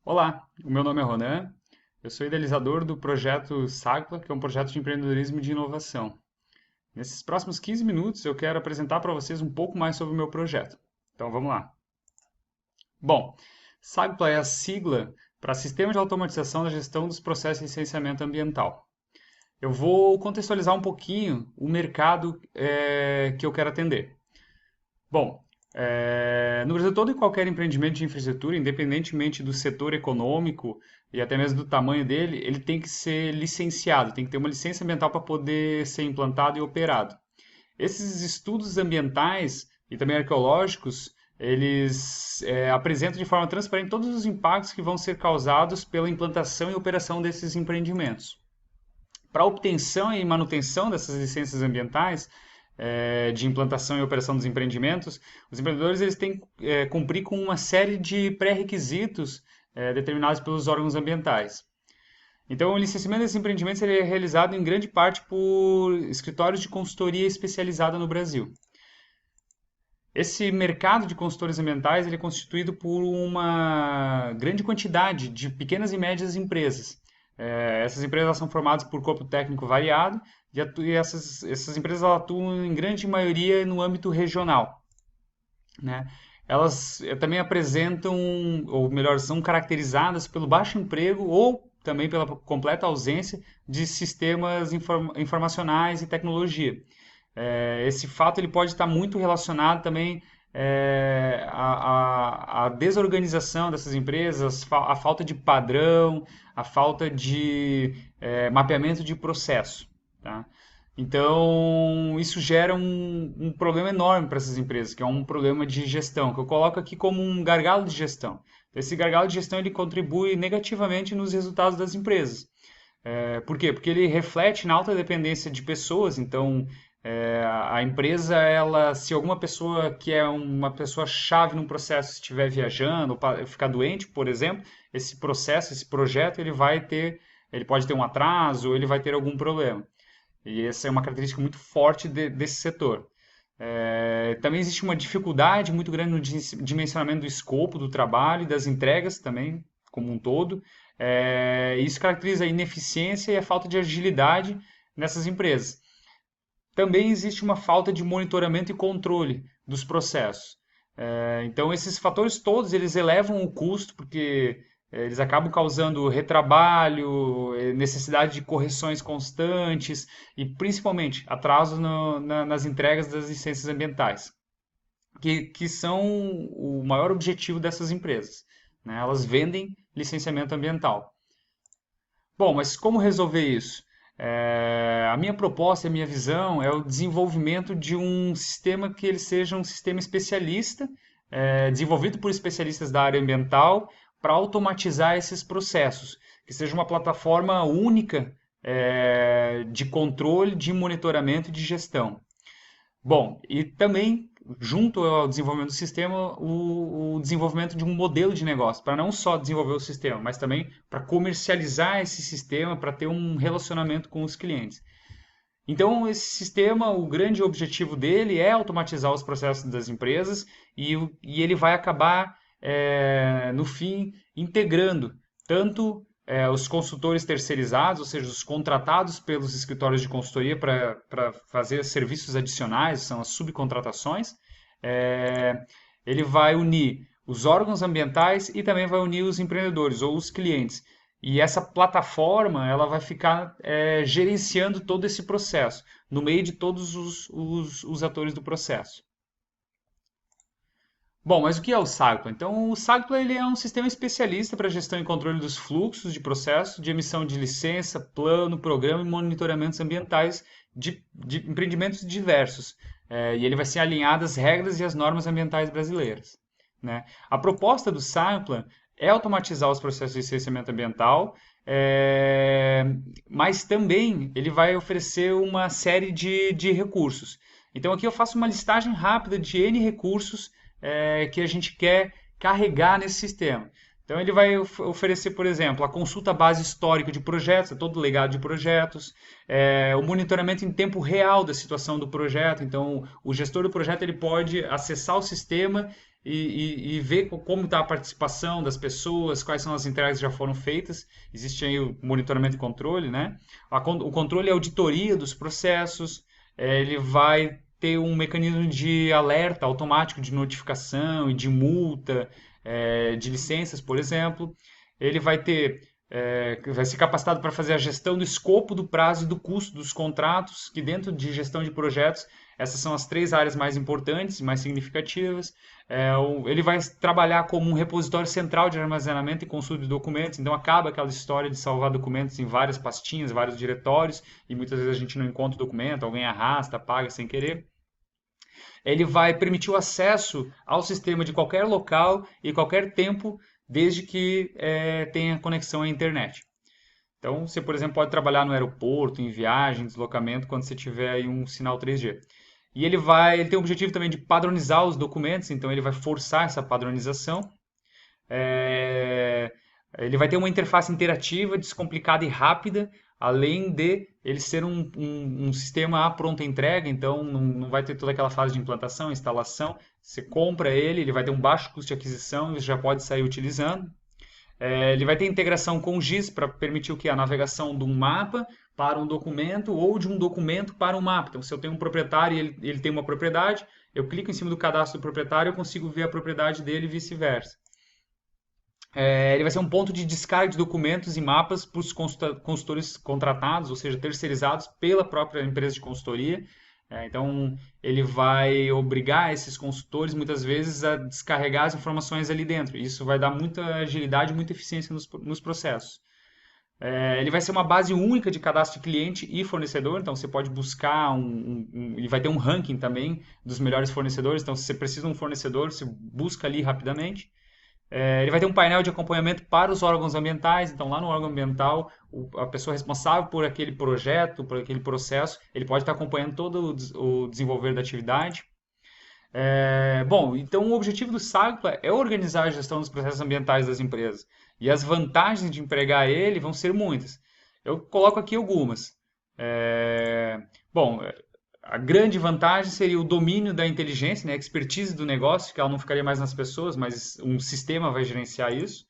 Olá, o meu nome é Ronan, eu sou idealizador do projeto SAGPLA, que é um projeto de empreendedorismo e de inovação. Nesses próximos 15 minutos eu quero apresentar para vocês um pouco mais sobre o meu projeto. Então vamos lá. Bom, SAGPLA é a sigla para Sistema de Automatização da Gestão dos Processos de Licenciamento Ambiental. Eu vou contextualizar um pouquinho o mercado que eu quero atender. Bom, no Brasil todo e qualquer empreendimento de infraestrutura, independentemente do setor econômico e até mesmo do tamanho dele, ele tem que ser licenciado, tem que ter uma licença ambiental para poder ser implantado e operado. Esses estudos ambientais e também arqueológicos, eles apresentam de forma transparente todos os impactos que vão ser causados pela implantação e operação desses empreendimentos. Para a obtenção e manutenção dessas licenças ambientais, de implantação e operação dos empreendimentos, os empreendedores eles têm que cumprir com uma série de pré-requisitos determinados pelos órgãos ambientais. Então, o licenciamento desses empreendimentos ele é realizado em grande parte por escritórios de consultoria especializada no Brasil. Esse mercado de consultores ambientais ele é constituído por uma grande quantidade de pequenas e médias empresas. Essas empresas são formadas por corpo técnico variado e essas empresas atuam em grande maioria no âmbito regional, né? Elas também apresentam, ou melhor, são caracterizadas pelo baixo emprego ou também pela completa ausência de sistemas informacionais e tecnologia. Esse fato ele pode estar muito relacionado também à desorganização dessas empresas, à falta de padrão, à falta de mapeamento de processo, tá? Então, isso gera um problema enorme para essas empresas, que é um problema de gestão, que eu coloco aqui como um gargalo de gestão. Esse gargalo de gestão ele contribui negativamente nos resultados das empresas. Por quê? Porque ele reflete na alta dependência de pessoas. Então, a empresa, ela, se alguma pessoa que é uma pessoa chave num processo estiver viajando ou ficar doente, por exemplo, esse processo, esse projeto, ele pode ter um atraso, ou ele vai ter algum problema. E essa é uma característica muito forte desse setor. Também existe uma dificuldade muito grande no dimensionamento do escopo do trabalho e das entregas também, como um todo. Isso caracteriza a ineficiência e a falta de agilidade nessas empresas. Também existe uma falta de monitoramento e controle dos processos. Então, esses fatores todos, eles elevam o custo, porque eles acabam causando retrabalho, necessidade de correções constantes e, principalmente, atraso nas entregas das licenças ambientais, que são o maior objetivo dessas empresas, né? Elas vendem licenciamento ambiental. Bom, mas como resolver isso? A minha proposta, a minha visão é o desenvolvimento de um sistema que ele seja um sistema especialista, desenvolvido por especialistas da área ambiental, para automatizar esses processos, que seja uma plataforma única, de controle, de monitoramento e de gestão. Bom, e também, junto ao desenvolvimento do sistema, o desenvolvimento de um modelo de negócio, para não só desenvolver o sistema, mas também para comercializar esse sistema, para ter um relacionamento com os clientes. Então, esse sistema, o grande objetivo dele é automatizar os processos das empresas e ele vai acabar, no fim, integrando tanto os consultores terceirizados, ou seja, os contratados pelos escritórios de consultoria para fazer serviços adicionais, são as subcontratações. É, Ele vai unir os órgãos ambientais e também vai unir os empreendedores ou os clientes. E essa plataforma ela vai ficar gerenciando todo esse processo, no meio de todos os atores do processo. Bom, mas o que é o SAGPLA? Então, o SAGPLA ele é um sistema especialista para gestão e controle dos fluxos de processo, de emissão de licença, plano, programa e monitoramentos ambientais de empreendimentos diversos. E ele vai ser alinhado às regras e às normas ambientais brasileiras, né? A proposta do SAGPLA é automatizar os processos de licenciamento ambiental, é, mas também ele vai oferecer uma série de recursos. Então, aqui eu faço uma listagem rápida de N recursos que a gente quer carregar nesse sistema. Então, ele vai oferecer, por exemplo, a consulta base histórica de projetos, todo o legado de projetos, o monitoramento em tempo real da situação do projeto. Então, o gestor do projeto ele pode acessar o sistema e ver como está a participação das pessoas, quais são as entregas que já foram feitas. Existe aí o monitoramento e controle, né? O controle e auditoria dos processos. Ele vai ter um mecanismo de alerta automático de notificação e de multa, de licenças, por exemplo. Ele vai ser capacitado para fazer a gestão do escopo, do prazo e do custo dos contratos, que dentro de gestão de projetos, essas são as três áreas mais importantes e mais significativas. Ele vai trabalhar como um repositório central de armazenamento e consulta de documentos, então acaba aquela história de salvar documentos em várias pastinhas, vários diretórios, e muitas vezes a gente não encontra o documento, alguém arrasta, apaga sem querer. Ele vai permitir o acesso ao sistema de qualquer local e qualquer tempo, desde que tenha conexão à internet. Então, você, por exemplo, pode trabalhar no aeroporto, em viagem, deslocamento, quando você tiver aí um sinal 3G. E ele tem o objetivo também de padronizar os documentos, então ele vai forçar essa padronização. É, Ele vai ter uma interface interativa, descomplicada e rápida, além de ele ser um sistema à pronta entrega, então não vai ter toda aquela fase de implantação, instalação. Você compra ele, ele vai ter um baixo custo de aquisição e você já pode sair utilizando. Ele vai ter integração com o GIS para permitir o que? A navegação de um mapa para um documento ou de um documento para um mapa. Então, se eu tenho um proprietário e ele tem uma propriedade, eu clico em cima do cadastro do proprietário e eu consigo ver a propriedade dele e vice-versa. Ele vai ser um ponto de descarga de documentos e mapas para os consultores contratados, ou seja, terceirizados pela própria empresa de consultoria. Então, ele vai obrigar esses consultores, muitas vezes, a descarregar as informações ali dentro. Isso vai dar muita agilidade e muita eficiência nos processos. Ele vai ser uma base única de cadastro de cliente e fornecedor, então você pode buscar e vai ter um ranking também dos melhores fornecedores. Então, se você precisa de um fornecedor, você busca ali rapidamente. Ele vai ter um painel de acompanhamento para os órgãos ambientais, então lá no órgão ambiental, a pessoa responsável por aquele projeto, por aquele processo, ele pode estar acompanhando todo o desenvolver da atividade. Bom, então o objetivo do SAGPLA é organizar a gestão dos processos ambientais das empresas. E as vantagens de empregar ele vão ser muitas. Eu coloco aqui algumas. Bom, a grande vantagem seria o domínio da inteligência, né, a expertise do negócio, que ela não ficaria mais nas pessoas, mas um sistema vai gerenciar isso.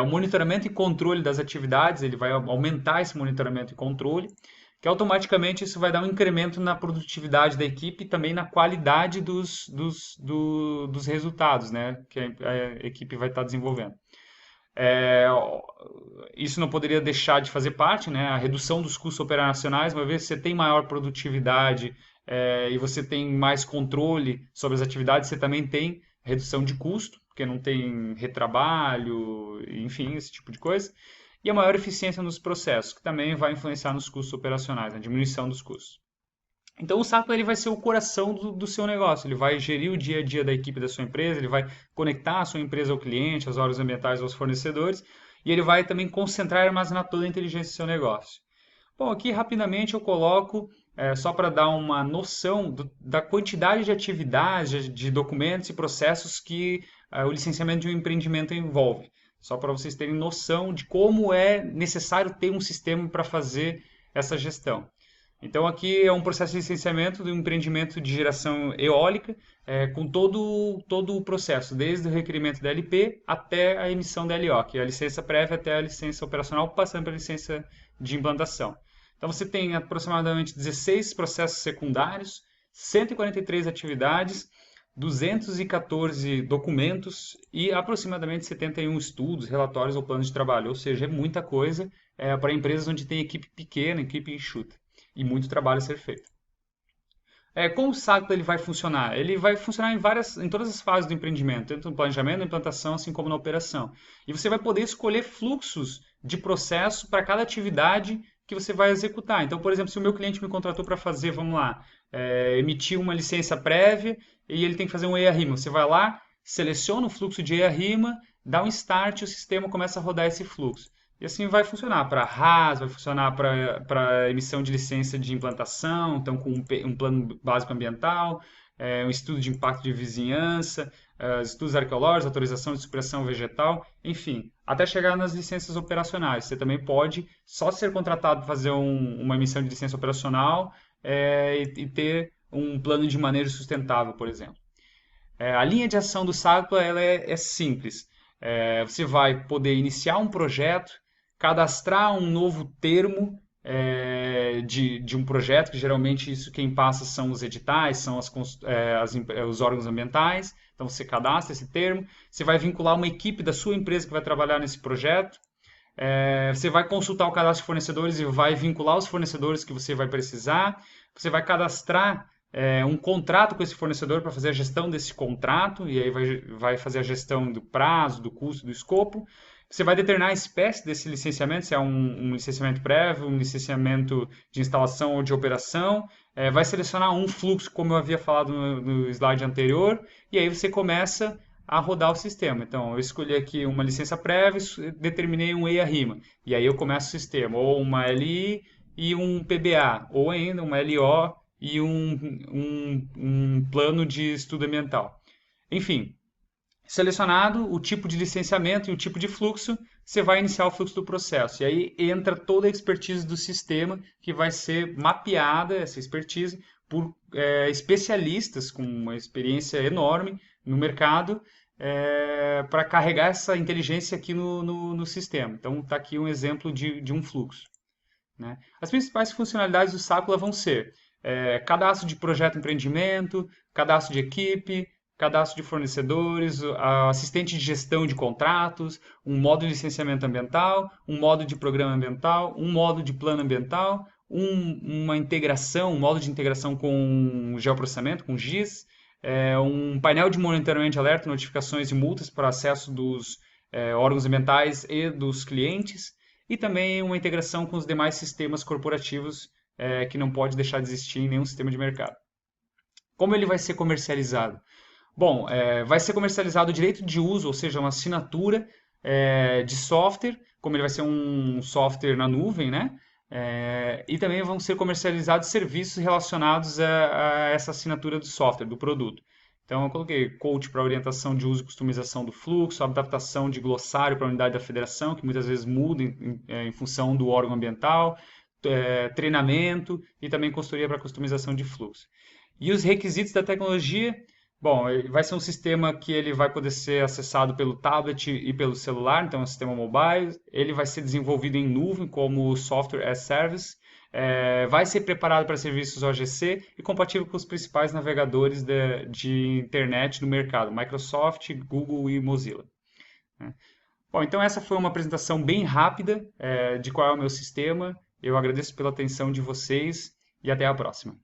O monitoramento e controle das atividades, ele vai aumentar esse monitoramento e controle, que automaticamente isso vai dar um incremento na produtividade da equipe e também na qualidade dos resultados, né, que a equipe vai estar desenvolvendo. É, Isso não poderia deixar de fazer parte, né? A redução dos custos operacionais, uma vez que você tem maior produtividade e você tem mais controle sobre as atividades, você também tem redução de custo, porque não tem retrabalho, enfim, esse tipo de coisa. E a maior eficiência nos processos, que também vai influenciar nos custos operacionais, na diminuição dos custos. Então o SAP ele vai ser o coração do seu negócio, ele vai gerir o dia a dia da equipe da sua empresa, ele vai conectar a sua empresa ao cliente, aos órgãos ambientais, aos fornecedores, e ele vai também concentrar e armazenar toda a inteligência do seu negócio. Bom, aqui rapidamente eu coloco, só para dar uma noção da quantidade de atividades, de documentos e processos que o licenciamento de um empreendimento envolve. Só para vocês terem noção de como é necessário ter um sistema para fazer essa gestão. Então, aqui é um processo de licenciamento do empreendimento de geração eólica, com todo o processo, desde o requerimento da LP até a emissão da LO, que é a licença prévia até a licença operacional, passando para a licença de implantação. Então, você tem aproximadamente 16 processos secundários, 143 atividades, 214 documentos e aproximadamente 71 estudos, relatórios ou planos de trabalho. Ou seja, é muita coisa para empresas onde tem equipe pequena, equipe enxuta e muito trabalho a ser feito. Como o SAGPLA ele vai funcionar? Ele vai funcionar em todas as fases do empreendimento, tanto no planejamento, na implantação, assim como na operação. E você vai poder escolher fluxos de processo para cada atividade que você vai executar. Então, por exemplo, se o meu cliente me contratou para fazer, vamos lá, emitir uma licença prévia e ele tem que fazer um EIA-RIMA. Você vai lá, seleciona o fluxo de EIA-RIMA, dá um start e o sistema começa a rodar esse fluxo. E assim vai funcionar para RAS, vai funcionar para emissão de licença de implantação, então com um plano básico ambiental, um estudo de impacto de vizinhança, estudos arqueológicos, autorização de supressão vegetal, enfim, até chegar nas licenças operacionais. Você também pode só ser contratado para fazer uma emissão de licença operacional e ter um plano de manejo sustentável, por exemplo. A linha de ação do Sagla ela é simples. Você vai poder iniciar um projeto, cadastrar um novo termo de um projeto, que geralmente isso quem passa são os editais, são os órgãos ambientais. Então você cadastra esse termo, você vai vincular uma equipe da sua empresa que vai trabalhar nesse projeto. Você vai consultar o cadastro de fornecedores e vai vincular os fornecedores que você vai precisar. Você vai cadastrar um contrato com esse fornecedor para fazer a gestão desse contrato, e aí vai fazer a gestão do prazo, do custo, do escopo. Você vai determinar a espécie desse licenciamento, se é um licenciamento prévio, um licenciamento de instalação ou de operação. Vai selecionar um fluxo, como eu havia falado no slide anterior, e aí você começa a rodar o sistema. Então, eu escolhi aqui uma licença prévia, determinei um EIA-RIMA, e aí eu começo o sistema, ou uma LI e um PBA, ou ainda uma LO e um plano de estudo ambiental. Enfim, selecionado o tipo de licenciamento e o tipo de fluxo, você vai iniciar o fluxo do processo. E aí entra toda a expertise do sistema, que vai ser mapeada, essa expertise, por especialistas com uma experiência enorme no mercado, para carregar essa inteligência aqui no sistema. Então, está aqui um exemplo de um fluxo. Né? As principais funcionalidades do Sácula vão ser cadastro de projeto empreendimento, cadastro de equipe, cadastro de fornecedores, assistente de gestão de contratos, um modo de licenciamento ambiental, um modo de programa ambiental, um modo de plano ambiental, uma integração, um modo de integração com geoprocessamento, com GIS, um painel de monitoramento de alerta, notificações e multas para acesso dos órgãos ambientais e dos clientes, e também uma integração com os demais sistemas corporativos que não pode deixar de existir em nenhum sistema de mercado. Como ele vai ser comercializado? Bom, vai ser comercializado o direito de uso, ou seja, uma assinatura de software, como ele vai ser um software na nuvem, né? E também vão ser comercializados serviços relacionados a essa assinatura do software, do produto. Então, eu coloquei coach para orientação de uso e customização do fluxo, adaptação de glossário para a unidade da federação, que muitas vezes muda em função do órgão ambiental, treinamento e também consultoria para customização de fluxo. E os requisitos da tecnologia, bom, vai ser um sistema que ele vai poder ser acessado pelo tablet e pelo celular, então é um sistema mobile. Ele vai ser desenvolvido em nuvem como software as service. Vai ser preparado para serviços OGC e compatível com os principais navegadores de internet no mercado, Microsoft, Google e Mozilla. Né? Bom, então essa foi uma apresentação bem rápida de qual é o meu sistema. Eu agradeço pela atenção de vocês e até a próxima.